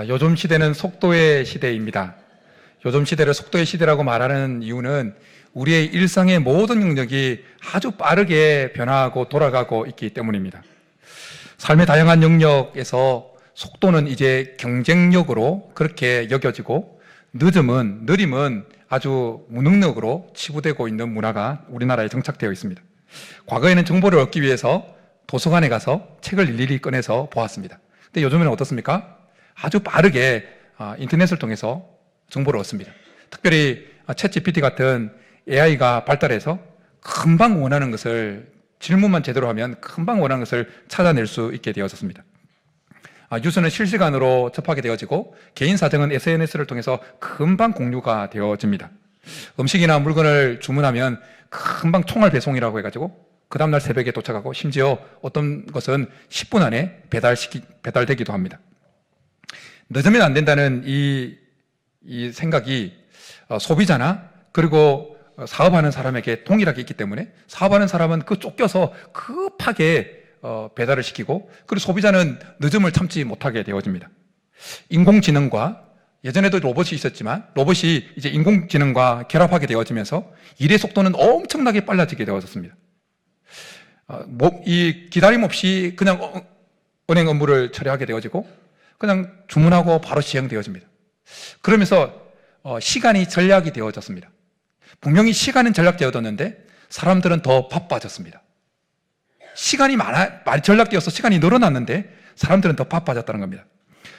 요즘 시대는 속도의 시대입니다. 요즘 시대를 속도의 시대라고 말하는 이유는 우리의 일상의 모든 영역이 아주 빠르게 변화하고 돌아가고 있기 때문입니다. 삶의 다양한 영역에서 속도는 이제 경쟁력으로 그렇게 여겨지고 느림은 아주 무능력으로 치부되고 있는 문화가 우리나라에 정착되어 있습니다. 과거에는 정보를 얻기 위해서 도서관에 가서 책을 일일이 꺼내서 보았습니다. 근데 요즘에는 어떻습니까? 아주 빠르게 인터넷을 통해서 정보를 얻습니다. 특별히 챗GPT 같은 AI가 발달해서 금방 원하는 것을, 질문만 제대로 하면 금방 원하는 것을 찾아낼 수 있게 되어졌습니다. 뉴스는 실시간으로 접하게 되어지고 개인 사정은 SNS를 통해서 금방 공유가 되어집니다. 음식이나 물건을 주문하면 금방 총알 배송이라고 해가지고 그 다음날 새벽에 도착하고 심지어 어떤 것은 10분 안에 배달되기도 합니다. 늦으면 안 된다는 이 생각이 소비자나 그리고 사업하는 사람에게 동일하게 있기 때문에 사업하는 사람은 그 쫓겨서 급하게 배달을 시키고, 그리고 소비자는 늦음을 참지 못하게 되어집니다. 인공지능과, 예전에도 로봇이 있었지만 로봇이 이제 인공지능과 결합하게 되어지면서 일의 속도는 엄청나게 빨라지게 되어졌습니다. 이 기다림 없이 그냥 은행 업무를 처리하게 되어지고 그냥 주문하고 바로 시행되어집니다. 그러면서 시간이 전략이 되어졌습니다. 분명히 시간은 전략되어졌는데 사람들은 더 바빠졌습니다. 시간이 많이 전략되어서 시간이 늘어났는데 사람들은 더 바빠졌다는 겁니다.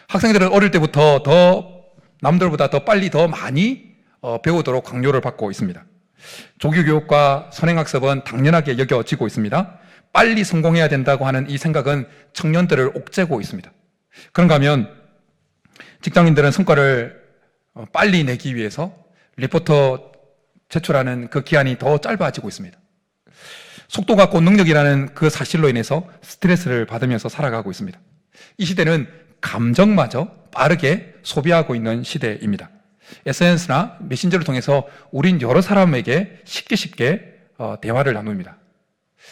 학생들은 어릴 때부터 더 남들보다 더 빨리 더 많이 배우도록 강요를 받고 있습니다. 조기교육과 선행학습은 당연하게 여겨지고 있습니다. 빨리 성공해야 된다고 하는 이 생각은 청년들을 옥죄고 있습니다. 그런가 하면 직장인들은 성과를 빨리 내기 위해서 리포터 제출하는 그 기한이 더 짧아지고 있습니다. 속도가 곧 능력이라는 그 사실로 인해서 스트레스를 받으면서 살아가고 있습니다. 이 시대는 감정마저 빠르게 소비하고 있는 시대입니다. SNS나 메신저를 통해서 우린 여러 사람에게 쉽게 대화를 나눕니다.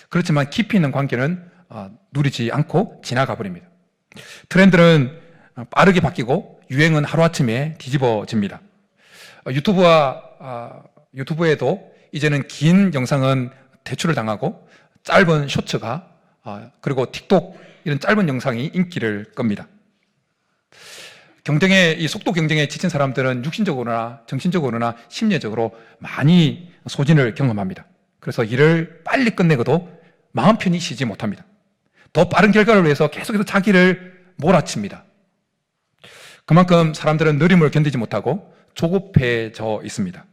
그렇지만 깊이 있는 관계는 누리지 않고 지나가 버립니다. 트렌드는 빠르게 바뀌고 유행은 하루아침에 뒤집어집니다. 유튜브에도 이제는 긴 영상은 대출을 당하고 짧은 쇼츠가 그리고 틱톡 이런 짧은 영상이 인기를 끕니다. 이 속도 경쟁에 지친 사람들은 육신적으로나 정신적으로나 심리적으로 많이 소진을 경험합니다. 그래서 일을 빨리 끝내고도 마음 편히 쉬지 못합니다. 더 빠른 결과를 위해서 계속해서 자기를 몰아칩니다. 그만큼 사람들은 느림을 견디지 못하고 조급해져 있습니다.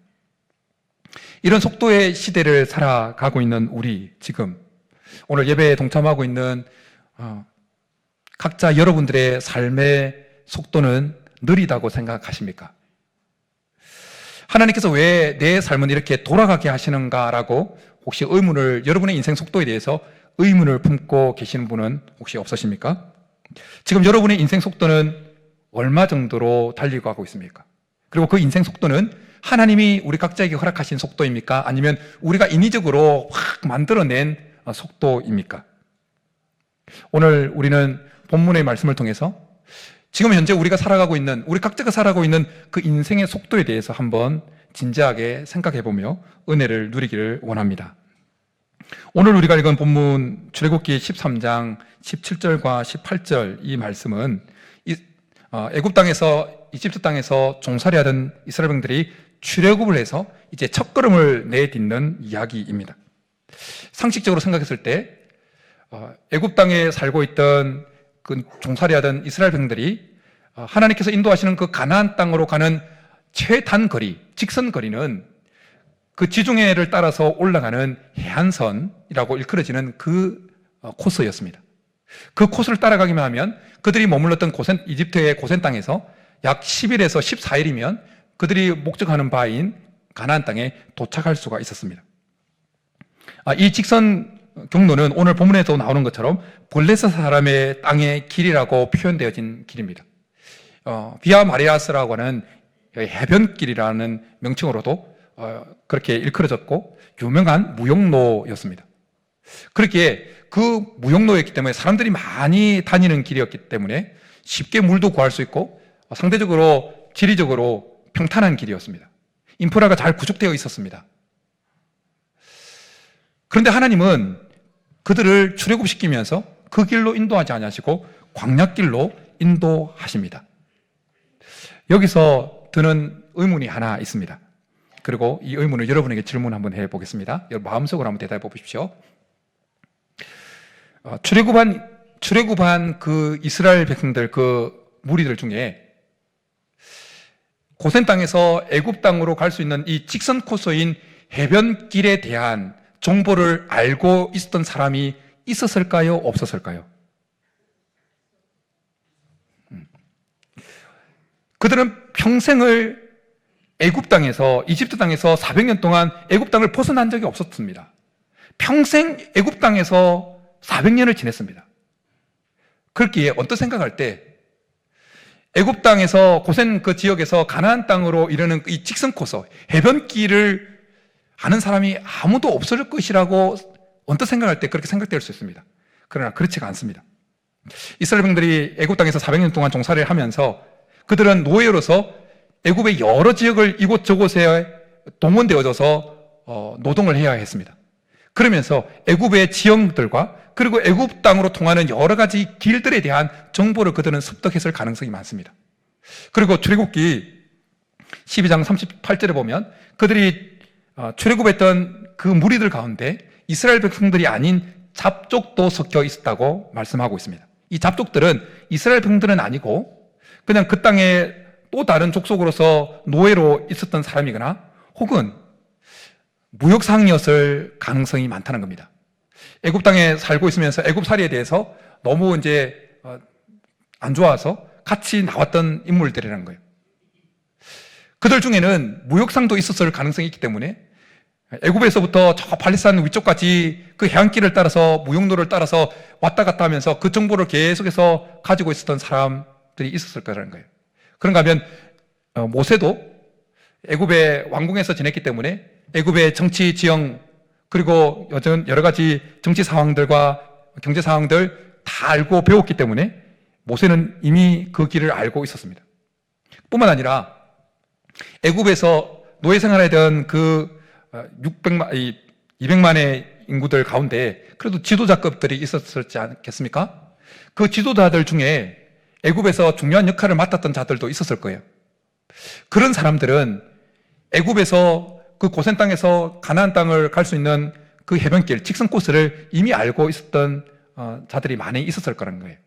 이런 속도의 시대를 살아가고 있는 우리, 지금 오늘 예배에 동참하고 있는 각자 여러분들의 삶의 속도는 느리다고 생각하십니까? 하나님께서 왜 내 삶은 이렇게 돌아가게 하시는가라고 혹시 여러분의 인생 속도에 대해서 의문을 품고 계시는 분은 혹시 없으십니까? 지금 여러분의 인생 속도는 얼마 정도로 달리고 하고 있습니까? 그리고 그 인생 속도는 하나님이 우리 각자에게 허락하신 속도입니까? 아니면 우리가 인위적으로 확 만들어낸 속도입니까? 오늘 우리는 본문의 말씀을 통해서 지금 현재 우리 각자가 살아가고 있는 그 인생의 속도에 대해서 한번 진지하게 생각해보며 은혜를 누리기를 원합니다. 오늘 우리가 읽은 본문 출애굽기 13장 17절과 18절 이 말씀은 이집트 땅에서 종살이하던 이스라엘 백성들이 출애굽을 해서 이제 첫걸음을 내딛는 이야기입니다. 상식적으로 생각했을 때 애굽 땅에 살고 있던 그 종살이하던 이스라엘 백성들이 하나님께서 인도하시는 그 가나안 땅으로 가는 최단 거리, 직선 거리는 그 지중해를 따라서 올라가는 해안선이라고 일컬어지는 그 코스였습니다. 그 코스를 따라가기만 하면 그들이 머물렀던 이집트의 고센 땅에서 약 10일에서 14일이면 그들이 목적하는 바인 가나안 땅에 도착할 수가 있었습니다. 이 직선 경로는 오늘 본문에도 나오는 것처럼 블레셋 사람의 땅의 길이라고 표현되어진 길입니다. 비아 마리아스라고 하는 해변길이라는 명칭으로도 그렇게 일컬어졌고 유명한 무역로였습니다. 그렇게 그 무역로였기 때문에 사람들이 많이 다니는 길이었기 때문에 쉽게 물도 구할 수 있고 상대적으로 지리적으로 평탄한 길이었습니다. 인프라가 잘 구축되어 있었습니다. 그런데 하나님은 그들을 출애굽시키면서 그 길로 인도하지 아니하시고 광야길로 인도하십니다. 여기서 드는 의문이 하나 있습니다. 그리고 이 의문을 여러분에게 질문 한번 해보겠습니다. 여러분 마음속으로 한번 대답해 보십시오. 출애굽한 그 이스라엘 백성들, 그 무리들 중에 고센 땅에서 애굽 땅으로 갈 수 있는 이 직선 코스인 해변길에 대한 정보를 알고 있었던 사람이 있었을까요? 없었을까요? 그들은 평생을 애굽 땅에서, 이집트 땅에서 400년 동안 애굽 땅을 벗어난 적이 없었습니다. 평생 애굽 땅에서 400년을 지냈습니다. 그렇기에 언뜻 생각할 때 애굽 땅에서 고센 그 지역에서 가나안 땅으로 이르는 이 직선 코스, 해변길을 아는 사람이 아무도 없을 것이라고 언뜻 생각할 때 그렇게 생각될 수 있습니다. 그러나 그렇지가 않습니다. 이스라엘 백성들이 애굽 땅에서 400년 동안 종살이를 하면서 그들은 노예로서 애굽의 여러 지역을 이곳저곳에 동원되어져서 노동을 해야 했습니다. 그러면서 애굽의 지형들과 그리고 애굽 땅으로 통하는 여러 가지 길들에 대한 정보를 그들은 습득했을 가능성이 많습니다. 그리고 출애굽기 12장 38절에 보면 그들이 출애굽했던 그 무리들 가운데 이스라엘 백성들이 아닌 잡족도 섞여 있었다고 말씀하고 있습니다. 이 잡족들은 이스라엘 백성들은 아니고 그냥 그 땅에 또 다른 족속으로서 노예로 있었던 사람이거나 혹은 무역상이었을 가능성이 많다는 겁니다. 애굽 땅에 살고 있으면서 애굽살이에 대해서 너무 이제 안 좋아서 같이 나왔던 인물들이라는 거예요. 그들 중에는 무역상도 있었을 가능성이 있기 때문에 애굽에서부터 저 팔레스타인 위쪽까지 그 해안길을 따라서 무역로를 따라서 왔다 갔다 하면서 그 정보를 계속해서 가지고 있었던 사람들이 있었을 거라는 거예요. 그런가 하면 모세도 애굽의 왕궁에서 지냈기 때문에 애굽의 정치 지형 그리고 여러 가지 정치 상황들과 경제 상황들 다 알고 배웠기 때문에 모세는 이미 그 길을 알고 있었습니다. 뿐만 아니라 애굽에서 노예 생활하던 그 200만의 인구들 가운데 그래도 지도자급들이 있었지 않겠습니까? 그 지도자들 중에 애굽에서 중요한 역할을 맡았던 자들도 있었을 거예요. 그런 사람들은 애굽에서 그 고센 땅에서 가나안 땅을 갈 수 있는 그 해변길, 직선 코스를 이미 알고 있었던 자들이 많이 있었을 거라는 거예요.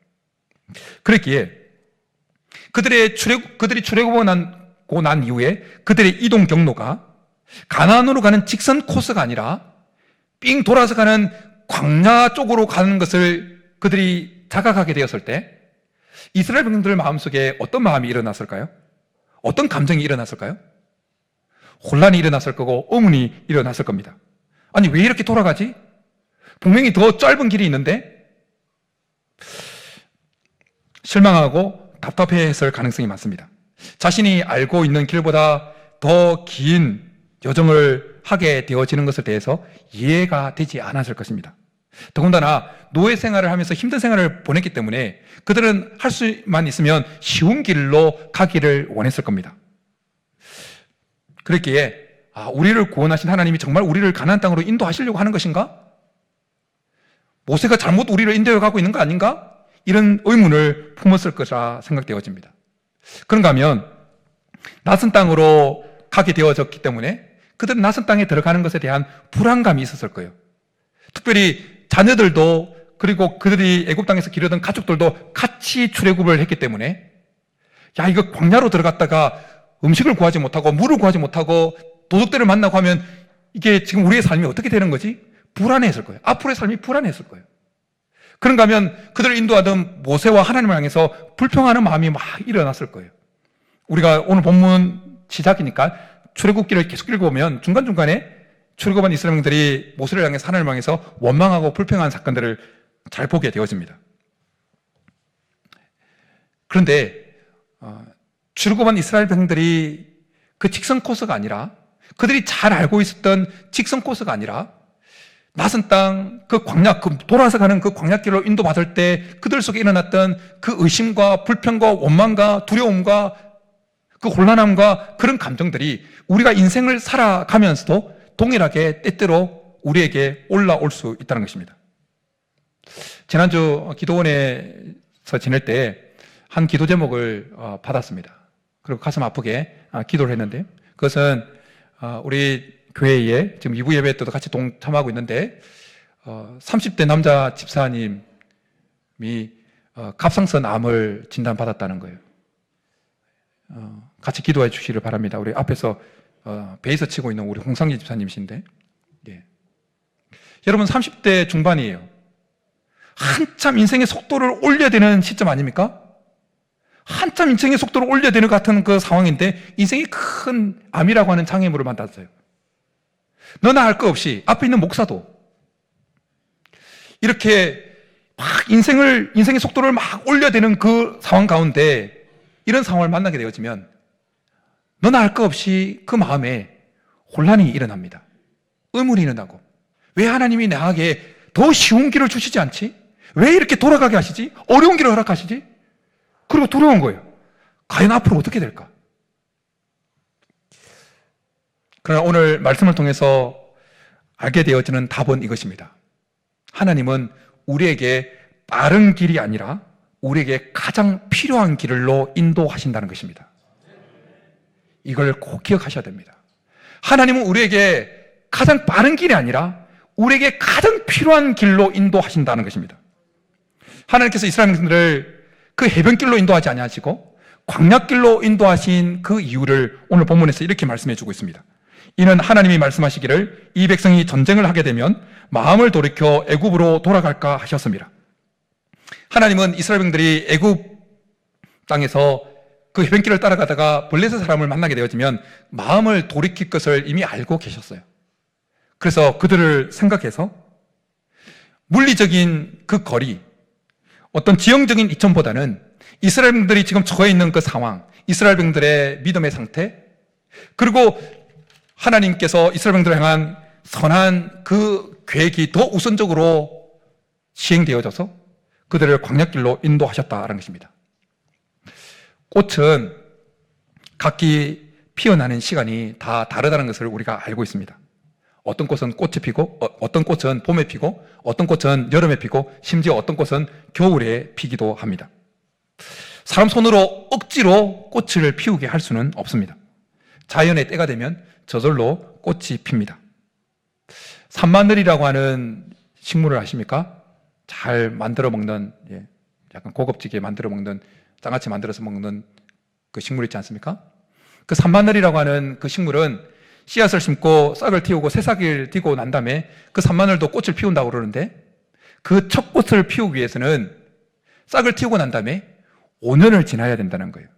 그랬기에 그들이 출애굽하고 난 이후에 그들의 이동 경로가 가나안으로 가는 직선 코스가 아니라 삥 돌아서 가는 광야 쪽으로 가는 것을 그들이 자각하게 되었을 때 이스라엘 백성들 마음속에 어떤 마음이 일어났을까요? 어떤 감정이 일어났을까요? 혼란이 일어났을 거고 의문이 일어났을 겁니다. 아니 왜 이렇게 돌아가지? 분명히 더 짧은 길이 있는데 실망하고 답답해했을 가능성이 많습니다. 자신이 알고 있는 길보다 더 긴 여정을 하게 되어지는 것에 대해서 이해가 되지 않았을 것입니다. 더군다나 노예 생활을 하면서 힘든 생활을 보냈기 때문에 그들은 할 수만 있으면 쉬운 길로 가기를 원했을 겁니다. 그랬기에 우리를 구원하신 하나님이 정말 우리를 가나안 땅으로 인도하시려고 하는 것인가? 모세가 잘못 우리를 인도해 가고 있는 거 아닌가? 이런 의문을 품었을 것이라 생각되어집니다. 그런가 하면 낯선 땅으로 가게 되어졌기 때문에 그들은 낯선 땅에 들어가는 것에 대한 불안감이 있었을 거예요. 특별히 자녀들도 그리고 그들이 애굽 땅에서 기르던 가족들도 같이 출애굽을 했기 때문에 야 이거 광야로 들어갔다가 음식을 구하지 못하고 물을 구하지 못하고 도둑들을 만나고 하면 이게 지금 우리의 삶이 어떻게 되는 거지? 불안해했을 거예요. 앞으로의 삶이 불안했을 거예요. 그런가 하면 그들을 인도하던 모세와 하나님을 향해서 불평하는 마음이 막 일어났을 거예요. 우리가 오늘 본문 시작이니까 출애굽기를 계속 읽어보면 중간중간에 출애굽한 이스라엘들이 모세를 향해서 하나님을 향해서 원망하고 불평한 사건들을 잘 보게 되어집니다. 그런데 출애굽한 이스라엘 백성들이 그 직선 코스가 아니라 그들이 잘 알고 있었던 직선 코스가 아니라 낯선 땅, 그 광야, 그 돌아서 가는 그 광야길로 인도받을 때 그들 속에 일어났던 그 의심과 불평과 원망과 두려움과 그 혼란함과 그런 감정들이 우리가 인생을 살아가면서도 동일하게 때때로 우리에게 올라올 수 있다는 것입니다. 지난주 기도원에서 지낼 때 한 기도 제목을 받았습니다. 그리고 가슴 아프게 기도를 했는데, 그것은 우리 교회에 지금 2부 예배 때도 같이 동참하고 있는데 30대 남자 집사님이 갑상선 암을 진단받았다는 거예요. 같이 기도해 주시기를 바랍니다. 우리 앞에서 베이스 치고 있는 우리 홍상기 집사님이신데, 예. 여러분 30대 중반이에요. 한참 인생의 속도를 올려야 되는 시점 아닙니까? 한참 인생의 속도를 올려야 되는 것 같은 그 상황인데 인생이 큰 암이라고 하는 장애물을 만났어요. 너나 할 것 없이 앞에 있는 목사도 이렇게 막 인생의 속도를 막 올려야 되는 그 상황 가운데 이런 상황을 만나게 되어지면 너나 할 것 없이 그 마음에 혼란이 일어납니다. 의문이 일어나고, 왜 하나님이 나에게 더 쉬운 길을 주시지 않지? 왜 이렇게 돌아가게 하시지? 어려운 길을 허락하시지? 그리고 두려운 거예요. 과연 앞으로 어떻게 될까? 그러나 오늘 말씀을 통해서 알게 되어지는 답은 이것입니다. 하나님은 우리에게 빠른 길이 아니라 우리에게 가장 필요한 길로 인도하신다는 것입니다. 이걸 꼭 기억하셔야 됩니다. 하나님은 우리에게 가장 빠른 길이 아니라 우리에게 가장 필요한 길로 인도하신다는 것입니다. 하나님께서 이스라엘 백성들을 그 해변길로 인도하지 아니하시고 광야길로 인도하신 그 이유를 오늘 본문에서 이렇게 말씀해 주고 있습니다. 이는 하나님이 말씀하시기를 이 백성이 전쟁을 하게 되면 마음을 돌이켜 애굽으로 돌아갈까 하셨습니다. 하나님은 이스라엘 백성들이 애굽 땅에서 그 해변길을 따라가다가 블레셋 사람을 만나게 되어지면 마음을 돌이킬 것을 이미 알고 계셨어요. 그래서 그들을 생각해서 물리적인 그 거리, 어떤 지형적인 이점보다는 이스라엘 백성들이 지금 처해 있는 그 상황, 이스라엘 백성들의 믿음의 상태, 그리고 하나님께서 이스라엘 백성들을 향한 선한 그 계획이 더 우선적으로 시행되어져서 그들을 광야길로 인도하셨다는 것입니다. 꽃은 각기 피어나는 시간이 다 다르다는 것을 우리가 알고 있습니다. 어떤 꽃은 꽃이 피고, 어떤 꽃은 봄에 피고, 어떤 꽃은 여름에 피고, 심지어 어떤 꽃은 겨울에 피기도 합니다. 사람 손으로 억지로 꽃을 피우게 할 수는 없습니다. 자연의 때가 되면 저절로 꽃이 핍니다. 산마늘이라고 하는 식물을 아십니까? 잘 만들어 먹는, 약간 고급지게 만들어 먹는, 장아찌 만들어서 먹는 그 식물 있지 않습니까? 그 산마늘이라고 하는 그 식물은 씨앗을 심고 싹을 틔우고 새싹을 띄고 난 다음에 그 산마늘도 꽃을 피운다고 그러는데, 그 첫 꽃을 피우기 위해서는 싹을 틔우고 난 다음에 5년을 지나야 된다는 거예요.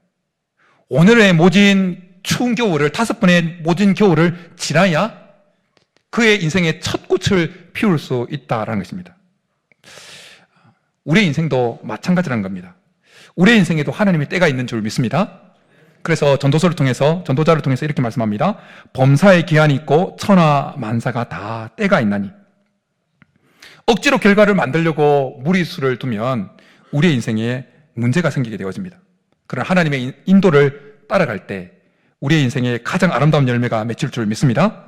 5년의 모진 추운 겨울을, 5번의 모진 겨울을 지나야 그의 인생의 첫 꽃을 피울 수 있다는 것입니다. 우리의 인생도 마찬가지라는 겁니다. 우리의 인생에도 하나님의 때가 있는 줄 믿습니다. 그래서 전도자를 통해서 이렇게 말씀합니다. 범사의 기한이 있고 천하 만사가 다 때가 있나니. 억지로 결과를 만들려고 무리수를 두면 우리의 인생에 문제가 생기게 되어집니다. 그러나 하나님의 인도를 따라갈 때 우리의 인생에 가장 아름다운 열매가 맺힐 줄 믿습니다.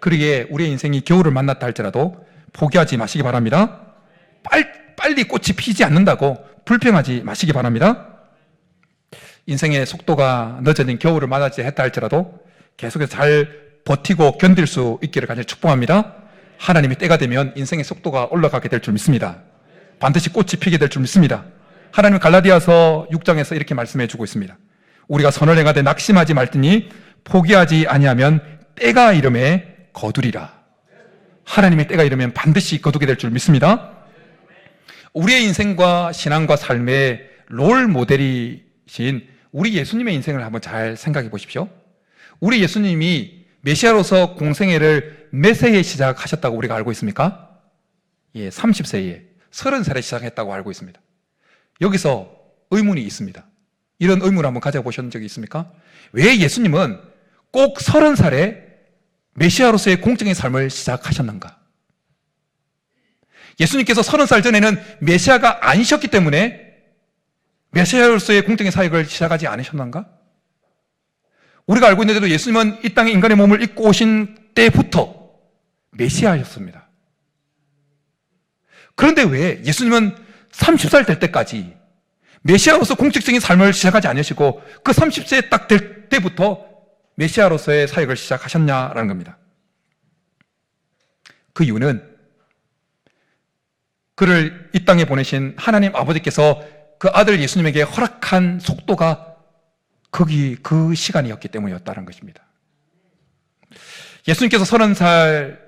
그러기에 우리의 인생이 겨울을 만났다 할지라도 포기하지 마시기 바랍니다. 빨리 꽃이 피지 않는다고 불평하지 마시기 바랍니다. 인생의 속도가 늦어진 겨울을 맞이했다 할지라도 계속해서 잘 버티고 견딜 수 있기를 간절히 축복합니다. 하나님의 때가 되면 인생의 속도가 올라가게 될 줄 믿습니다. 반드시 꽃이 피게 될 줄 믿습니다. 하나님은 갈라디아서 6장에서 이렇게 말씀해 주고 있습니다. 우리가 선을 행하되 낙심하지 말더니 포기하지 아니하면 때가 이름에 거두리라. 하나님의 때가 이르면 반드시 거두게 될 줄 믿습니다. 우리의 인생과 신앙과 삶의 롤 모델이신 우리 예수님의 인생을 한번 잘 생각해 보십시오. 우리 예수님이 메시아로서 공생애를 몇 세에 시작하셨다고 우리가 알고 있습니까? 30세에 30살에 시작했다고 알고 있습니다. 여기서 의문이 있습니다. 이런 의문을 한번 가져보신 적이 있습니까? 왜 예수님은 꼭 30살에 메시아로서의 공적인 삶을 시작하셨는가? 예수님께서 30살 전에는 메시아가 아니셨기 때문에 메시아로서의 공적인 사역을 시작하지 않으셨는가? 우리가 알고 있는 대로 예수님은 이 땅에 인간의 몸을 입고 오신 때부터 메시아였습니다. 그런데 왜 예수님은 30살 될 때까지 메시아로서 공적적인 삶을 시작하지 않으시고 그 30세 딱 될 때부터 메시아로서의 사역을 시작하셨냐라는 겁니다. 그 이유는 그를 이 땅에 보내신 하나님 아버지께서 그 아들 예수님에게 허락한 속도가 그 시간이었기 때문이었다는 것입니다. 예수님께서 30살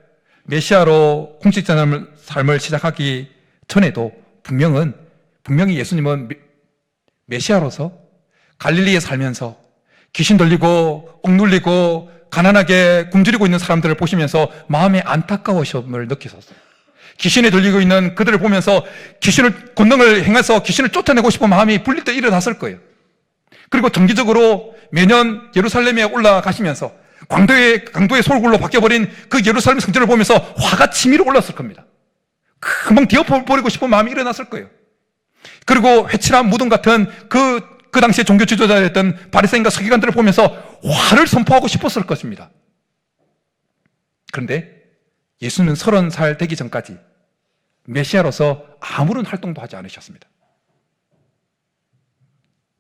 메시아로 공식적인 삶을 시작하기 전에도 분명히 예수님은 메시아로서 갈릴리에 살면서 귀신 들리고 억눌리고 가난하게 굶주리고 있는 사람들을 보시면서 마음의 안타까우심을 느끼셨어요. 귀신에 들리고 있는 그들을 보면서 권능을 행해서 귀신을 쫓아내고 싶은 마음이 불릴 때 일어났을 거예요. 그리고 정기적으로 매년 예루살렘에 올라가시면서 강도의 솔굴로 바뀌어버린 그 예루살렘 성전을 보면서 화가 치밀어 올랐을 겁니다. 금방 뒤엎어버리고 싶은 마음이 일어났을 거예요. 그리고 회칠한 무덤 같은 그 당시에 종교 지도자였던 바리새인과 서기관들을 보면서 화를 선포하고 싶었을 것입니다. 그런데 예수는 30살 되기 전까지 메시아로서 아무런 활동도 하지 않으셨습니다.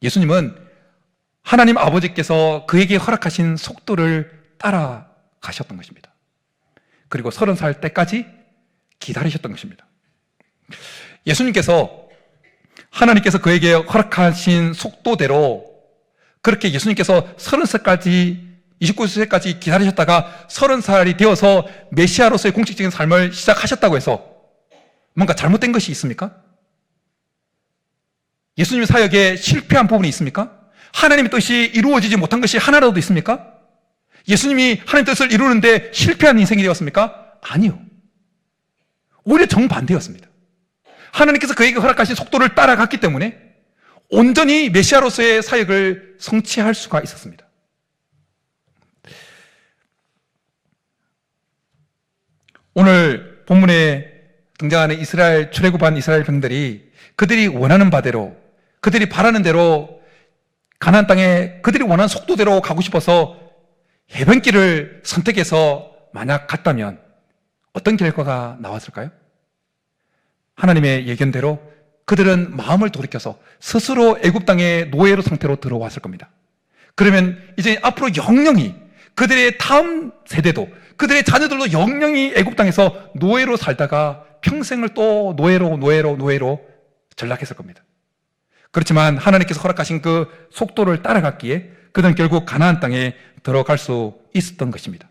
예수님은 하나님 아버지께서 그에게 허락하신 속도를 따라가셨던 것입니다. 그리고 30살 때까지 기다리셨던 것입니다. 예수님께서 하나님께서 그에게 허락하신 속도대로 그렇게 예수님께서 30살까지 29세까지 기다리셨다가 30살이 되어서 메시아로서의 공식적인 삶을 시작하셨다고 해서 뭔가 잘못된 것이 있습니까? 예수님 사역에 실패한 부분이 있습니까? 하나님의 뜻이 이루어지지 못한 것이 하나라도 있습니까? 예수님이 하나님의 뜻을 이루는데 실패한 인생이 되었습니까? 아니요. 오히려 정반대였습니다. 하나님께서 그에게 허락하신 속도를 따라갔기 때문에 온전히 메시아로서의 사역을 성취할 수가 있었습니다. 오늘 본문에 등장하는 출애굽한 이스라엘 병들이 그들이 원하는 바대로, 그들이 바라는 대로 가나안 땅에 그들이 원하는 속도대로 가고 싶어서 해변길을 선택해서 만약 갔다면 어떤 결과가 나왔을까요? 하나님의 예견대로 그들은 마음을 돌이켜서 스스로 애굽 땅의 노예로 상태로 들어왔을 겁니다. 그러면 이제 앞으로 영영이 그들의 다음 세대도 그들의 자녀들도 영영이 애굽 땅에서 노예로 살다가 평생을 또 노예로 전락했을 겁니다. 그렇지만 하나님께서 허락하신 그 속도를 따라갔기에 그들은 결국 가나안 땅에 들어갈 수 있었던 것입니다.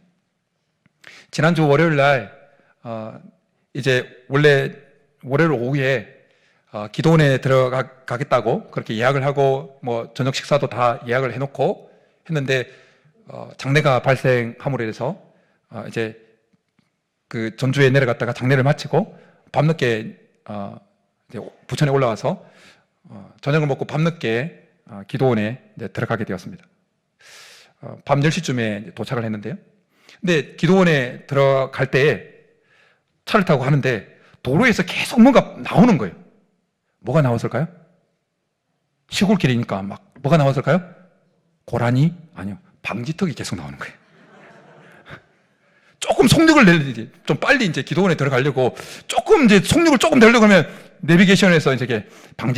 지난주 월요일 날 이제 원래 월요일 오후에 기도원에 들어가겠다고 그렇게 예약을 하고 뭐 저녁 식사도 다 예약을 해놓고 했는데 장례가 발생함으로 해서 이제 그 전주에 내려갔다가 장례를 마치고 밤늦게 이제 부천에 올라와서 저녁을 먹고 밤늦게 기도원에 이제 들어가게 되었습니다. 밤 10시쯤에 도착을 했는데요. 근데 기도원에 들어갈 때 차를 타고 가는데 도로에서 계속 뭔가 나오는 거예요. 뭐가 나왔을까요? 시골길이니까 막 뭐가 나왔을까요? 고라니? 아니요. 방지턱이 계속 나오는 거예요. 조금 속력을 내야지. 좀 빨리 이제 기도원에 들어가려고 조금 이제 속력을 조금 내려고 하면 내비게이션에서 이제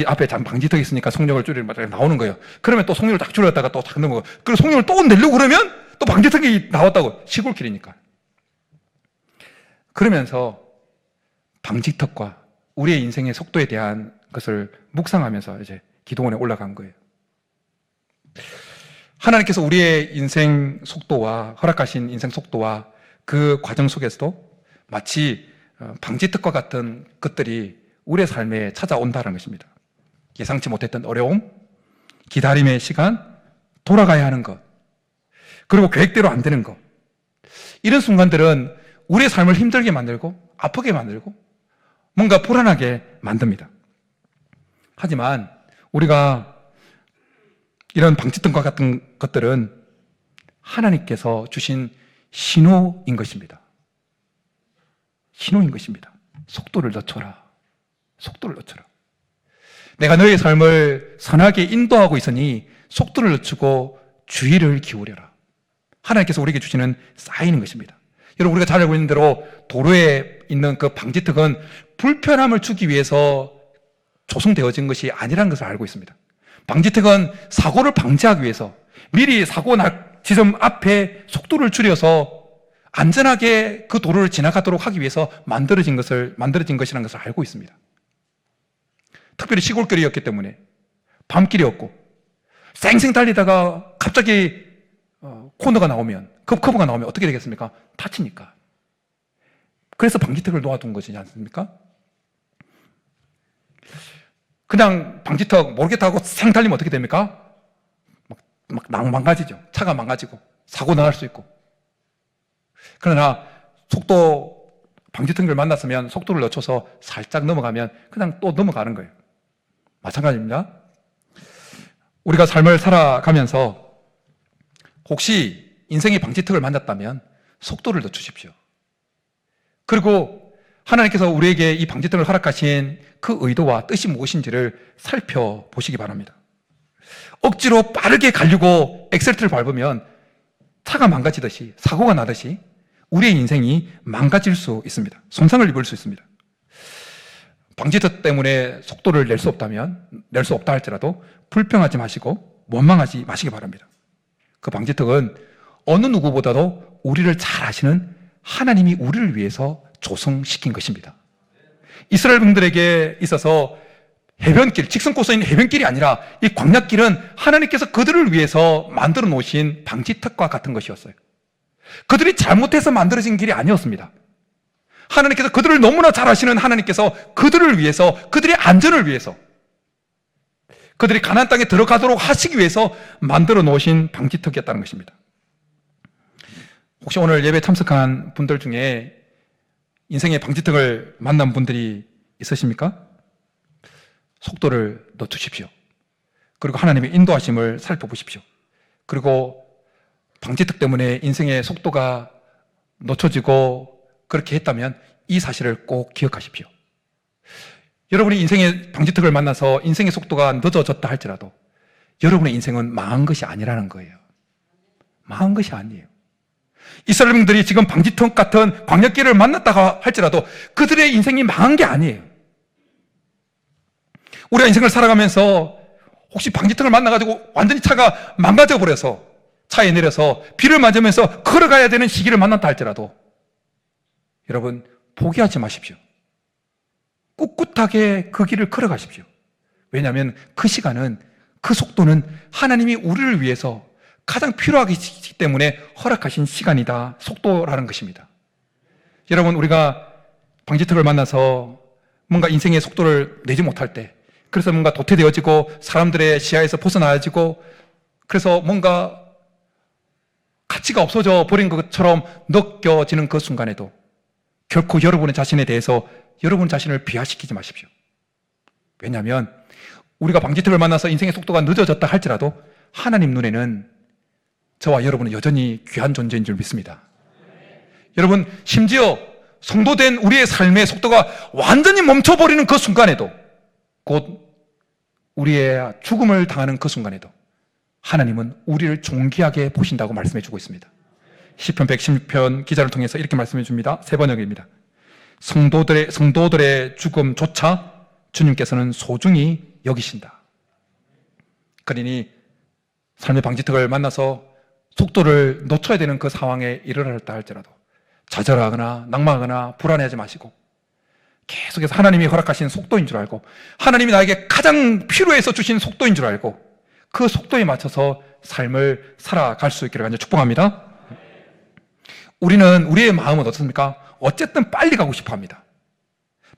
앞에 방지턱이 있으니까 속력을 줄이면 나오는 거예요. 그러면 또 속력을 딱 줄였다가 또 딱 넘어가고 그리고 속력을 또 내려고 그러면 또 방지턱이 나왔다고. 시골길이니까. 그러면서 방지턱과 우리의 인생의 속도에 대한 것을 묵상하면서 이제 기도원에 올라간 거예요. 하나님께서 우리의 인생 속도와 허락하신 인생 속도와 그 과정 속에서도 마치 방지턱과 같은 것들이 우리의 삶에 찾아온다는 것입니다. 예상치 못했던 어려움, 기다림의 시간, 돌아가야 하는 것, 그리고 계획대로 안 되는 것. 이런 순간들은 우리의 삶을 힘들게 만들고 아프게 만들고 뭔가 불안하게 만듭니다. 하지만 우리가 이런 방지턱과 같은 것들은 하나님께서 주신 신호인 것입니다. 신호인 것입니다. 속도를 늦춰라. 속도를 늦춰라. 내가 너의 삶을 선하게 인도하고 있으니 속도를 늦추고 주의를 기울여라. 하나님께서 우리에게 주시는 사인인 것입니다. 여러분, 우리가 잘 알고 있는 대로 도로에 있는 그 방지턱은 불편함을 주기 위해서 조성되어진 것이 아니라는 것을 알고 있습니다. 방지턱은 사고를 방지하기 위해서 미리 사고 날 지점 앞에 속도를 줄여서 안전하게 그 도로를 지나가도록 하기 위해서 만들어진 것이라는 것을 알고 있습니다. 특별히 시골길이었기 때문에 밤길이었고 쌩쌩 달리다가 갑자기 코너가 나오면, 커브가 나오면 어떻게 되겠습니까? 다치니까. 그래서 방지턱을 놓아둔 것이지 않습니까? 그냥 방지턱 모르겠다 하고 쌩 달리면 어떻게 됩니까? 막 망가지죠. 차가 망가지고 사고 나갈 수 있고. 그러나 방지턱을 만났으면 속도를 늦춰서 살짝 넘어가면 그냥 또 넘어가는 거예요. 마찬가지입니다. 우리가 삶을 살아가면서 혹시 인생의 방지턱을 만났다면 속도를 늦추십시오. 그리고 하나님께서 우리에게 이 방지턱을 허락하신 그 의도와 뜻이 무엇인지를 살펴보시기 바랍니다. 억지로 빠르게 가려고 엑셀트를 밟으면 차가 망가지듯이, 사고가 나듯이 우리의 인생이 망가질 수 있습니다. 손상을 입을 수 있습니다. 방지턱 때문에 속도를 낼 수 없다 할지라도 불평하지 마시고 원망하지 마시기 바랍니다. 그 방지턱은 어느 누구보다도 우리를 잘 아시는 하나님이 우리를 위해서 조성시킨 것입니다. 이스라엘 분들에게 있어서 해변길, 직선 코스인 해변길이 아니라 이 광야길은 하나님께서 그들을 위해서 만들어 놓으신 방지턱과 같은 것이었어요. 그들이 잘못해서 만들어진 길이 아니었습니다. 하나님께서 그들을 너무나 잘 아시는 하나님께서 그들을 위해서, 그들의 안전을 위해서, 그들이 가나안 땅에 들어가도록 하시기 위해서 만들어 놓으신 방지턱이었다는 것입니다. 혹시 오늘 예배 참석한 분들 중에 인생의 방지턱을 만난 분들이 있으십니까? 속도를 늦추십시오. 그리고 하나님의 인도하심을 살펴보십시오. 그리고 방지턱 때문에 인생의 속도가 늦춰지고 그렇게 했다면 이 사실을 꼭 기억하십시오. 여러분이 인생의 방지턱을 만나서 인생의 속도가 늦어졌다 할지라도 여러분의 인생은 망한 것이 아니라는 거예요. 망한 것이 아니에요. 이스라엘 민들이 지금 방지턱 같은 광야길을 만났다가 할지라도 그들의 인생이 망한 게 아니에요. 우리가 인생을 살아가면서 혹시 방지턱을 만나가지고 완전히 차가 망가져 버려서 차에 내려서 비를 맞으면서 걸어가야 되는 시기를 만났다 할지라도 여러분 포기하지 마십시오. 꿋꿋하게 그 길을 걸어가십시오. 왜냐하면 그 시간은, 그 속도는 하나님이 우리를 위해서 가장 필요하기 때문에 허락하신 시간이다, 속도라는 것입니다. 여러분, 우리가 방지턱을 만나서 뭔가 인생의 속도를 내지 못할 때, 그래서 뭔가 도태되어지고 사람들의 시야에서 벗어나야지고, 그래서 뭔가 가치가 없어져 버린 것처럼 느껴지는 그 순간에도 결코 여러분의 자신에 대해서 여러분 자신을 비하시키지 마십시오. 왜냐하면 우리가 방지턱을 만나서 인생의 속도가 늦어졌다 할지라도 하나님 눈에는 저와 여러분은 여전히 귀한 존재인 줄 믿습니다. 여러분, 심지어 성도된 우리의 삶의 속도가 완전히 멈춰버리는 그 순간에도, 곧 우리의 죽음을 당하는 그 순간에도 하나님은 우리를 존귀하게 보신다고 말씀해 주고 있습니다. 시편 116편 기자를 통해서 이렇게 말씀해 줍니다. 세 번역입니다. 성도들의 죽음조차 주님께서는 소중히 여기신다. 그러니 삶의 방지턱을 만나서 속도를 놓쳐야 되는 그 상황에 이르렀다 할지라도 좌절하거나 낙망하거나 불안해하지 마시고 계속해서 하나님이 허락하신 속도인 줄 알고, 하나님이 나에게 가장 필요해서 주신 속도인 줄 알고 그 속도에 맞춰서 삶을 살아갈 수 있기를 간절히 축복합니다. 우리의 마음은 어떻습니까? 어쨌든 빨리 가고 싶어 합니다.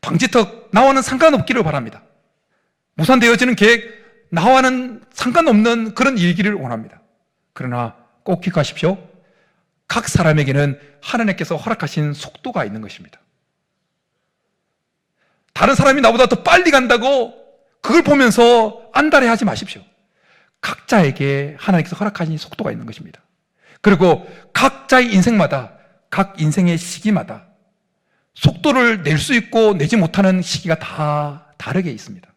방지턱 나와는 상관없기를 바랍니다. 무산되어지는 계획 나와는 상관없는 그런 일기를 원합니다. 그러나 꼭 기억하십시오. 각 사람에게는 하나님께서 허락하신 속도가 있는 것입니다. 다른 사람이 나보다 더 빨리 간다고 그걸 보면서 안달해하지 마십시오. 각자에게 하나님께서 허락하신 속도가 있는 것입니다. 그리고 각자의 인생마다, 각 인생의 시기마다 속도를 낼 수 있고 내지 못하는 시기가 다 다르게 있습니다.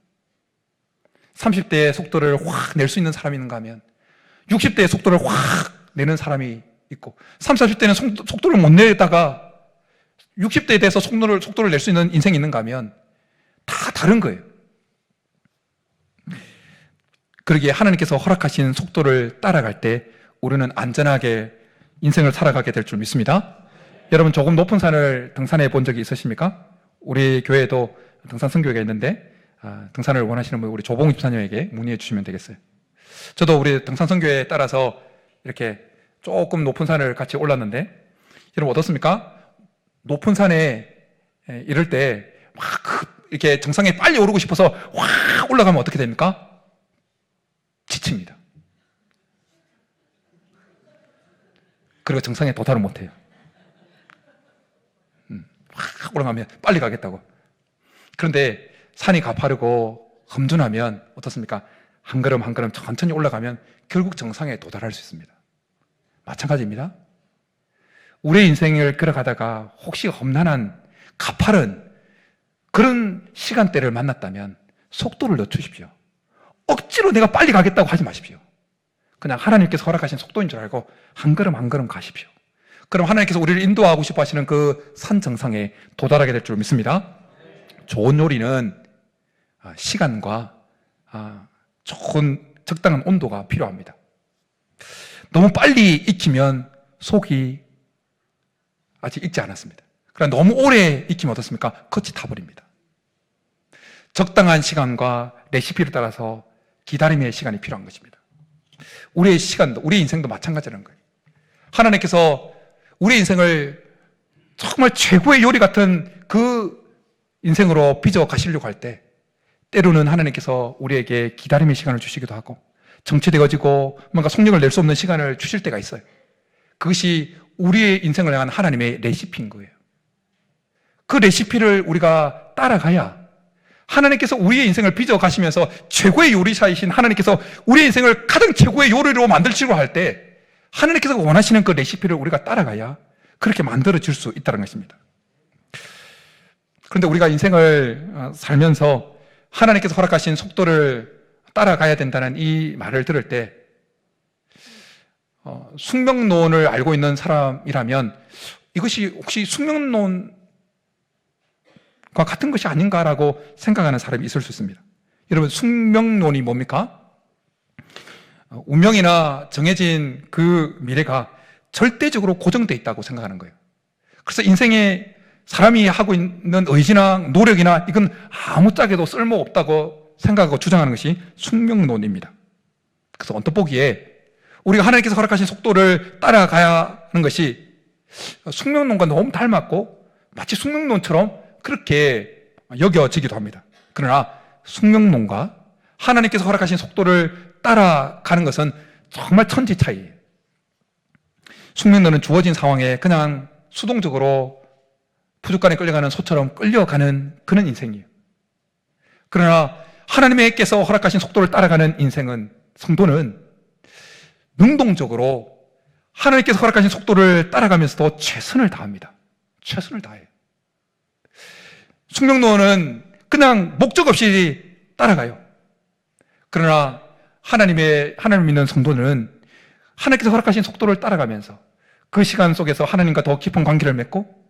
30대의 속도를 확 낼 수 있는 사람이 있는가 하면 60대의 속도를 확 내는 사람이 있고 30, 40대는 속도를 못 내다가 60대에 대해서 속도를 낼 수 있는 인생이 있는가 하면 다 다른 거예요. 그러기에 하나님께서 허락하신 속도를 따라갈 때 우리는 안전하게 인생을 살아가게 될 줄 믿습니다. 여러분 조금 높은 산을 등산해 본 적이 있으십니까? 우리 교회에도 등산 선교회가 있는데 등산을 원하시는 분 우리 조봉 집사님에게 문의해 주시면 되겠어요. 저도 우리 등산 선교회에 따라서 이렇게 조금 높은 산을 같이 올랐는데 여러분 어떻습니까? 높은 산에 이럴 때 막 이렇게 정상에 빨리 오르고 싶어서 확 올라가면 어떻게 됩니까? 지칩니다. 그리고 정상에 도달을 못해요. 확 올라가면 빨리 가겠다고. 그런데 산이 가파르고 험준하면 어떻습니까? 한 걸음 한 걸음 천천히 올라가면 결국 정상에 도달할 수 있습니다. 마찬가지입니다. 우리의 인생을 걸어가다가 혹시 험난한 가파른 그런 시간대를 만났다면 속도를 늦추십시오. 억지로 내가 빨리 가겠다고 하지 마십시오. 그냥 하나님께서 허락하신 속도인 줄 알고 한 걸음 한 걸음 가십시오. 그럼 하나님께서 우리를 인도하고 싶어 하시는 그 산 정상에 도달하게 될 줄 믿습니다. 좋은 요리는 시간과 좋은 적당한 온도가 필요합니다. 너무 빨리 익히면 속이 아직 익지 않았습니다. 그러나 너무 오래 익히면 어떻습니까? 겉이 타버립니다. 적당한 시간과 레시피를 따라서 기다림의 시간이 필요한 것입니다. 우리의 시간도, 우리의 인생도 마찬가지라는 거예요. 하나님께서 우리의 인생을 정말 최고의 요리 같은 그 인생으로 빚어 가시려고 할 때 때로는 하나님께서 우리에게 기다림의 시간을 주시기도 하고 정체되어지고 뭔가 속력을 낼 수 없는 시간을 주실 때가 있어요. 그것이 우리의 인생을 향한 하나님의 레시피인 거예요. 그 레시피를 우리가 따라가야 하나님께서 우리의 인생을 빚어 가시면서 최고의 요리사이신 하나님께서 우리의 인생을 가장 최고의 요리로 만들시려고 할 때 하나님께서 원하시는 그 레시피를 우리가 따라가야 그렇게 만들어질 수 있다는 것입니다. 그런데 우리가 인생을 살면서 하나님께서 허락하신 속도를 따라가야 된다는 이 말을 들을 때 숙명론을 알고 있는 사람이라면 이것이 혹시 숙명론과 같은 것이 아닌가라고 생각하는 사람이 있을 수 있습니다. 여러분 숙명론이 뭡니까? 운명이나 정해진 그 미래가 절대적으로 고정되어 있다고 생각하는 거예요. 그래서 인생에 사람이 하고 있는 의지나 노력이나 이건 아무짝에도 쓸모없다고 생각하고 주장하는 것이 숙명론입니다. 그래서 언뜻 보기에 우리가 하나님께서 허락하신 속도를 따라가야 하는 것이 숙명론과 너무 닮았고 마치 숙명론처럼 그렇게 여겨지기도 합니다. 그러나 숙명론과 하나님께서 허락하신 속도를 따라가는 것은 정말 천지 차이예요. 숙명론은 주어진 상황에 그냥 수동적으로 부둣간에 끌려가는 소처럼 끌려가는 그런 인생이에요. 그러나 하나님께서 허락하신 속도를 따라가는 인생은, 성도는 능동적으로 하나님께서 허락하신 속도를 따라가면서도 최선을 다합니다. 최선을 다해요. 숙명론은 그냥 목적 없이 따라가요. 그러나 하나님을 믿는 성도는 하나님께서 허락하신 속도를 따라가면서 그 시간 속에서 하나님과 더 깊은 관계를 맺고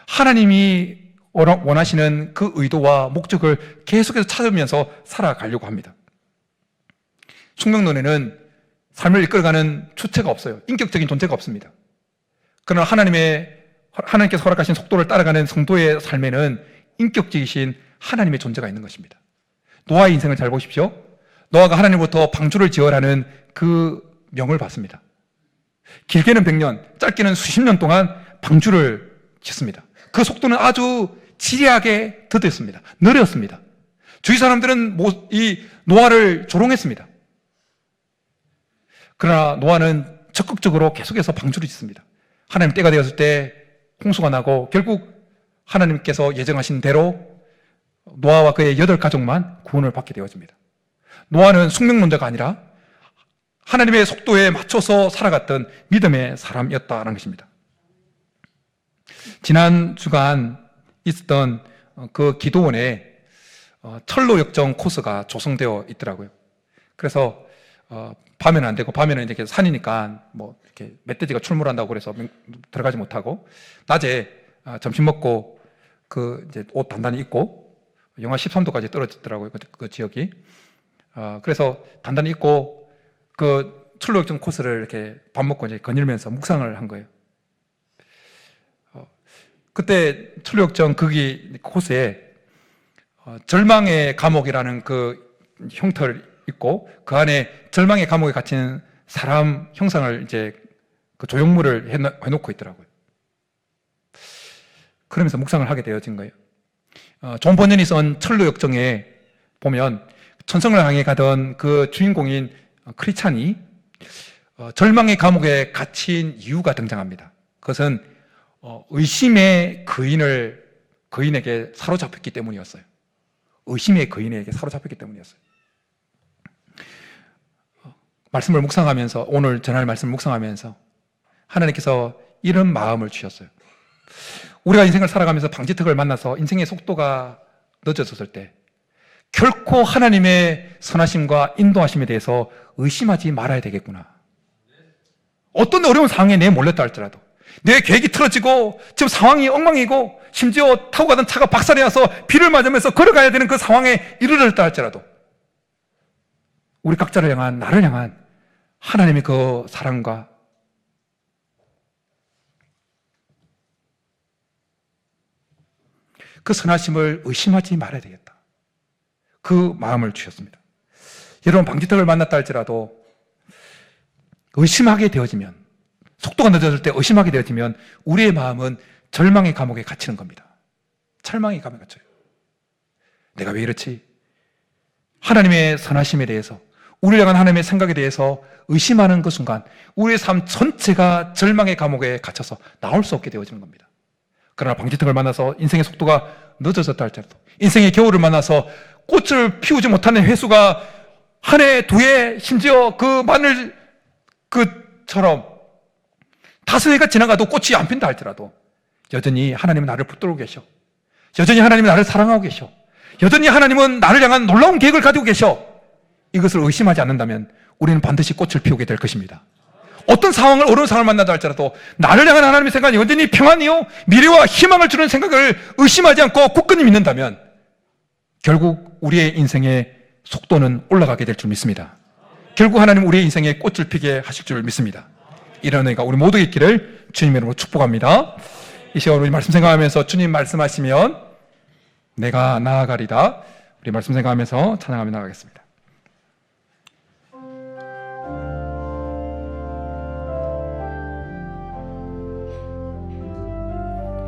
하나님이 원하시는 그 의도와 목적을 계속해서 찾으면서 살아가려고 합니다. 숙명론에는 삶을 이끌어가는 주체가 없어요. 인격적인 존재가 없습니다. 그러나 하나님께서 허락하신 속도를 따라가는 성도의 삶에는 인격적이신 하나님의 존재가 있는 것입니다. 노아의 인생을 잘 보십시오. 노아가 하나님으로부터 방주를 지어라는 그 명을 받습니다. 길게는 100년, 짧게는 수십 년 동안 방주를 짓습니다. 그 속도는 아주 지리하게 더뎠습니다. 느렸습니다. 주위 사람들은 이 노아를 조롱했습니다. 그러나 노아는 적극적으로 계속해서 방주를 짓습니다. 하나님 때가 되었을 때 홍수가 나고 결국 하나님께서 예정하신 대로 노아와 그의 8가족만 구원을 받게 되어집니다. 노아는 숙명론자가 아니라 하나님의 속도에 맞춰서 살아갔던 믿음의 사람이었다는 것입니다. 지난 주간 있었던 그 기도원에 철로 역정 코스가 조성되어 있더라고요. 그래서 밤에는 안 되고, 밤에는 이렇게 산이니까 뭐 이렇게 멧돼지가 출몰한다고 그래서 들어가지 못하고, 낮에 점심 먹고 그 이제 옷 단단히 입고, 영하 13도까지 떨어지더라고요, 그 지역이. 그래서 단단히 입고 그 철로 역정 코스를 이렇게 밥 먹고 이제 거닐면서 묵상을 한 거예요. 그때 철로 역정 거기 코스에 절망의 감옥이라는 그 형태를 있고, 그 안에 절망의 감옥에 갇힌 사람 형상을 이제 그 조형물을 해놓고 있더라고요. 그러면서 묵상을 하게 되어진 거예요. 존 버년이 쓴 철로 역정에 보면 천성을 향해 가던 그 주인공인 크리찬이 절망의 감옥에 갇힌 이유가 등장합니다. 그것은 의심의 거인에게 사로잡혔기 때문이었어요. 의심의 거인에게 사로잡혔기 때문이었어요. 말씀을 묵상하면서, 오늘 전할 말씀을 묵상하면서 하나님께서 이런 마음을 주셨어요. 우리가 인생을 살아가면서 방지턱을 만나서 인생의 속도가 늦어졌을 때 결코 하나님의 선하심과 인도하심에 대해서 의심하지 말아야 되겠구나. 어떤 어려운 상황에 내가 몰렸다 할지라도, 내 계획이 틀어지고 지금 상황이 엉망이고 심지어 타고 가던 차가 박살이 나서 비를 맞으면서 걸어가야 되는 그 상황에 이르렀다 할지라도, 우리 각자를 향한, 나를 향한 하나님의 그 사랑과 그 선하심을 의심하지 말아야 되겠다, 그 마음을 주셨습니다. 여러분, 방지턱을 만났다 할지라도 의심하게 되어지면, 속도가 늦어질 때 의심하게 되어지면 우리의 마음은 절망의 감옥에 갇히는 겁니다. 절망의 감옥에 갇혀요. 내가 왜 이렇지? 하나님의 선하심에 대해서, 우리를 향한 하나님의 생각에 대해서 의심하는 그 순간 우리의 삶 전체가 절망의 감옥에 갇혀서 나올 수 없게 되어지는 겁니다. 그러나 방지턱을 만나서 인생의 속도가 늦어졌다 할지라도, 인생의 겨울을 만나서 꽃을 피우지 못하는 해수가 한 해, 두 해, 심지어 그 마늘 그처럼 5해가 지나가도 꽃이 안 핀다 할지라도 여전히 하나님은 나를 붙들고 계셔. 여전히 하나님은 나를 사랑하고 계셔. 여전히 하나님은 나를 향한 놀라운 계획을 가지고 계셔. 이것을 의심하지 않는다면 우리는 반드시 꽃을 피우게 될 것입니다. 어떤 상황을, 어려운 상황을 만나다 할지라도 나를 향한 하나님의 생각이 여전히 평안이요, 미래와 희망을 주는 생각을 의심하지 않고 굳건히 믿는다면 결국 우리의 인생의 속도는 올라가게 될 줄 믿습니다. 결국 하나님 우리의 인생에 꽃을 피게 하실 줄 믿습니다. 이런 은혜가 우리 모두의 있기를 주님의 이름으로 축복합니다. 이 시간 우리 말씀 생각하면서 주님 말씀하시면 내가 나아가리다, 우리 말씀 생각하면서 찬양하며 나가겠습니다.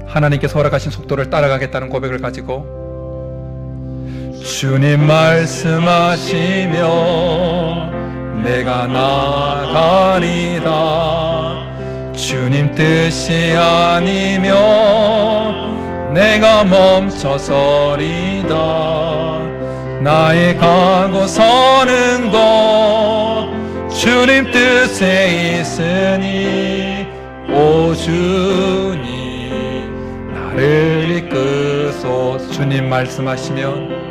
하나님께서 허락하신 속도를 따라가겠다는 고백을 가지고 주님 말씀하시며 내가 나아가리다, 주님 뜻이 아니면 내가 멈춰서리다, 나의 가고 서는 곳 주님 뜻에 있으니 오 주님 나를 이끄소서. 주님 말씀하시면,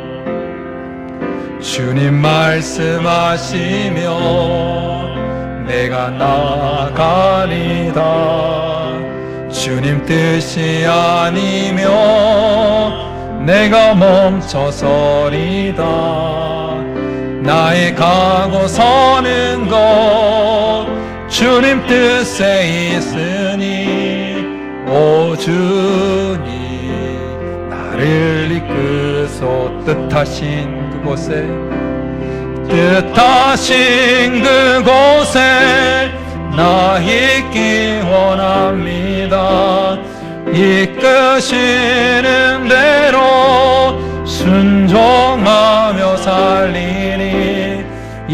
주님 말씀하시며 내가 나아가리다, 주님 뜻이 아니면 내가 멈춰서리다, 나의 가고 서는 곳 주님 뜻에 있으니 오 주님 나를 이끄소. 뜻하신 그곳에, 뜻하신 그곳에 나 있기 원합니다. 이끄시는 대로 순종하며 살리니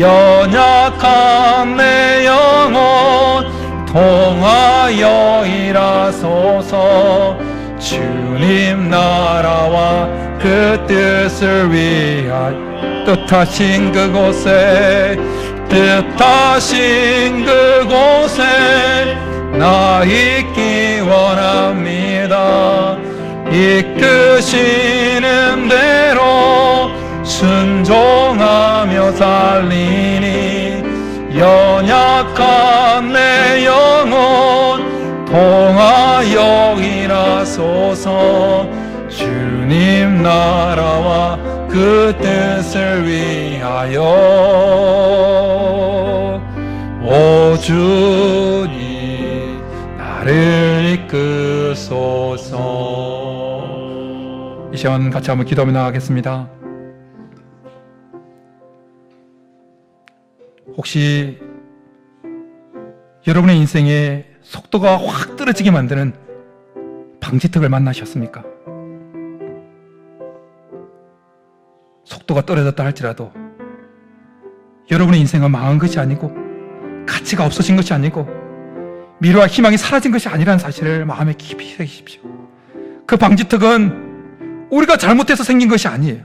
연약한 내 영혼 통하여 일하소서. 주님 나라와 그 뜻을 위하여 뜻하신 그곳에, 뜻하신 그곳에 나 있기 원합니다. 이끄시는 대로 순종하며 살리니 연약한 내 영혼 통하여 일하소서. 주님 나라와 그 뜻을 위하여 오 주님 나를 이끄소서. 이 시간 같이 한번 기도하며 나가겠습니다. 혹시 여러분의 인생에 속도가 확 떨어지게 만드는 방지턱을 만나셨습니까? 속도가 떨어졌다 할지라도 여러분의 인생은 망한 것이 아니고 가치가 없어진 것이 아니고 미래와 희망이 사라진 것이 아니라는 사실을 마음에 깊이 새기십시오. 그 방지턱은 우리가 잘못해서 생긴 것이 아니에요.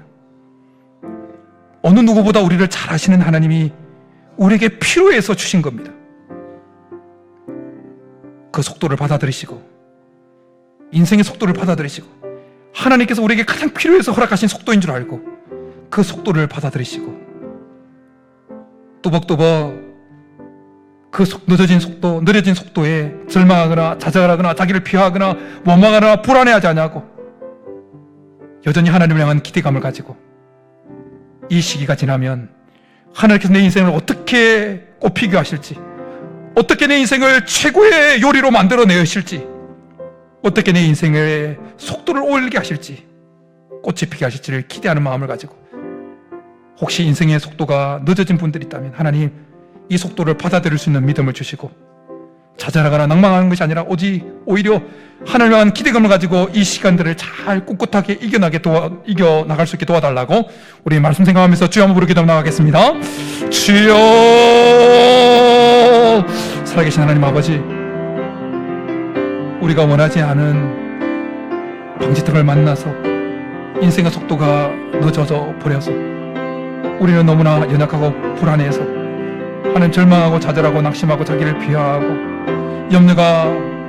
어느 누구보다 우리를 잘 아시는 하나님이 우리에게 필요해서 주신 겁니다. 그 속도를 받아들이시고 인생의 속도를 받아들이시고 하나님께서 우리에게 가장 필요해서 허락하신 속도인 줄 알고 그 속도를 받아들이시고 또박또박 그 늦어진 속도에 절망하거나 좌절하거나 자기를 비하하거나 원망하거나 불안해하지 않냐고 여전히 하나님을 향한 기대감을 가지고 이 시기가 지나면 하나님께서 내 인생을 어떻게 꽃피게 하실지, 어떻게 내 인생을 최고의 요리로 만들어내실지, 어떻게 내 인생의 속도를 올리게 하실지, 꽃이 피게 하실지를 기대하는 마음을 가지고 혹시 인생의 속도가 늦어진 분들이 있다면 하나님 이 속도를 받아들일 수 있는 믿음을 주시고 좌절하거나 낭망하는 것이 아니라 오히려 하나님을 향한 기대감을 가지고 이 시간들을 잘 꿋꿋하게 이겨나갈 수 있게 도와달라고 우리 말씀 생각하면서 주여 한번 부르기도 나가겠습니다. 주여, 살아계신 하나님 아버지, 우리가 원하지 않은 방지턱을 만나서 인생의 속도가 늦어져 버려서 우리는 너무나 연약하고 불안해서 하나님 절망하고 좌절하고 낙심하고 자기를 비하하고 염려가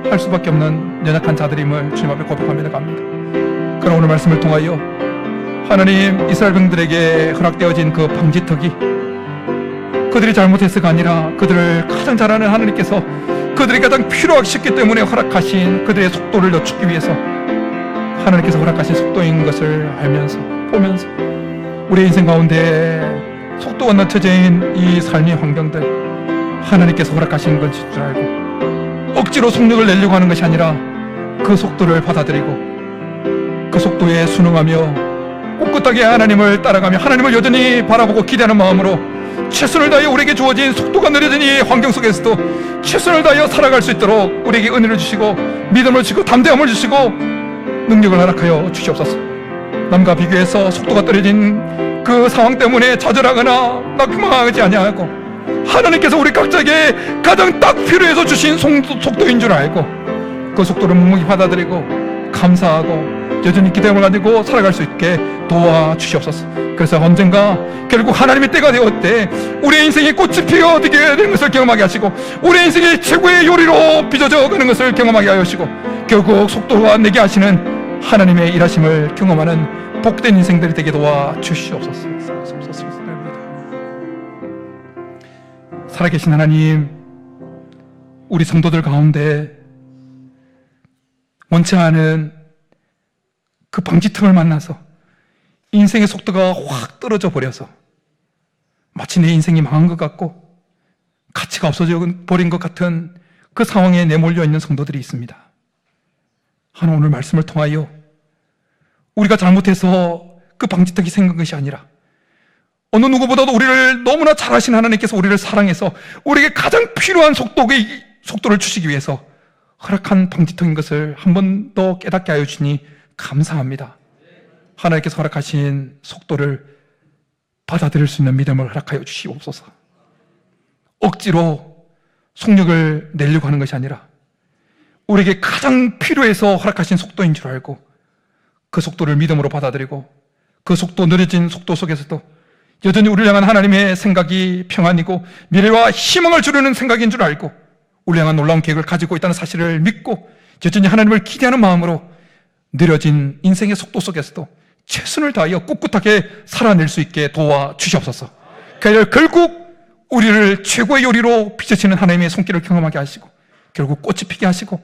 할 수밖에 없는 연약한 자들임을 주님 앞에 고백하며 나갑니다. 그러나 오늘 말씀을 통하여 하나님 이스라엘 백성들에게 허락되어진 그 방지턱이 그들이 잘못해서가 아니라 그들을 가장 잘 아는 하나님께서 그들이 가장 필요하셨기 때문에 허락하신 그들의 속도를 늦추기 위해서 하나님께서 허락하신 속도인 것을 알면서 보면서 우리의 인생 가운데 속도가 늦춰진 이 삶의 환경들 하나님께서 허락하신 것일 줄 알고 억지로 속력을 내려고 하는 것이 아니라 그 속도를 받아들이고 그 속도에 순응하며 꿋꿋하게 하나님을 따라가며 하나님을 여전히 바라보고 기대하는 마음으로 최선을 다하여 우리에게 주어진 속도가 느려진 이 환경 속에서도 최선을 다하여 살아갈 수 있도록 우리에게 은혜를 주시고 믿음을 주시고 담대함을 주시고 능력을 허락하여 주시옵소서. 남과 비교해서 속도가 떨어진 그 상황 때문에 좌절하거나 낙망하지 아니하고 하나님께서 우리 각자에게 가장 딱 필요해서 주신 속도인 줄 알고 그 속도를 묵묵히 받아들이고 감사하고 여전히 기대감을 가지고 살아갈 수 있게 도와주시옵소서. 그래서 언젠가 결국 하나님의 때가 되었을 때 우리의 인생이 꽃이 피어오게 되는 것을 경험하게 하시고 우리의 인생이 최고의 요리로 빚어져 가는 것을 경험하게 하시고 결국 속도가 내게 하시는 하나님의 일하심을 경험하는 복된 인생들이 되게 도와주시옵소서. 살아계신 하나님, 우리 성도들 가운데 원치 않은 그 방지턱을 만나서 인생의 속도가 확 떨어져 버려서 마치 내 인생이 망한 것 같고 가치가 없어져 버린 것 같은 그 상황에 내몰려 있는 성도들이 있습니다. 하나 오늘 말씀을 통하여 우리가 잘못해서 그 방지턱이 생긴 것이 아니라 어느 누구보다도 우리를 너무나 잘 아신 하나님께서 우리를 사랑해서 우리에게 가장 필요한 속도를 주시기 위해서 허락한 방지턱인 것을 한 번 더 깨닫게 하여 주시니 감사합니다. 하나님께서 허락하신 속도를 받아들일 수 있는 믿음을 허락하여 주시옵소서. 억지로 속력을 내려고 하는 것이 아니라 우리에게 가장 필요해서 허락하신 속도인 줄 알고 그 속도를 믿음으로 받아들이고 그 속도, 느려진 속도 속에서도 여전히 우리를 향한 하나님의 생각이 평안이고 미래와 희망을 주려는 생각인 줄 알고 우리를 향한 놀라운 계획을 가지고 있다는 사실을 믿고 여전히 하나님을 기대하는 마음으로 느려진 인생의 속도 속에서도 최선을 다하여 꿋꿋하게 살아낼 수 있게 도와주시옵소서. 결국 우리를 최고의 요리로 빚으시는 하나님의 손길을 경험하게 하시고 결국 꽃이 피게 하시고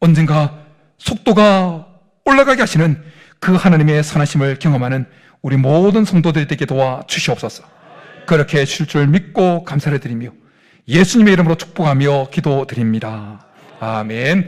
언젠가 속도가 올라가게 하시는 그 하나님의 선하심을 경험하는 우리 모든 성도들이 되게 도와주시옵소서. 그렇게 해주실 줄 믿고 감사를 드리며 예수님의 이름으로 축복하며 기도드립니다. 아멘.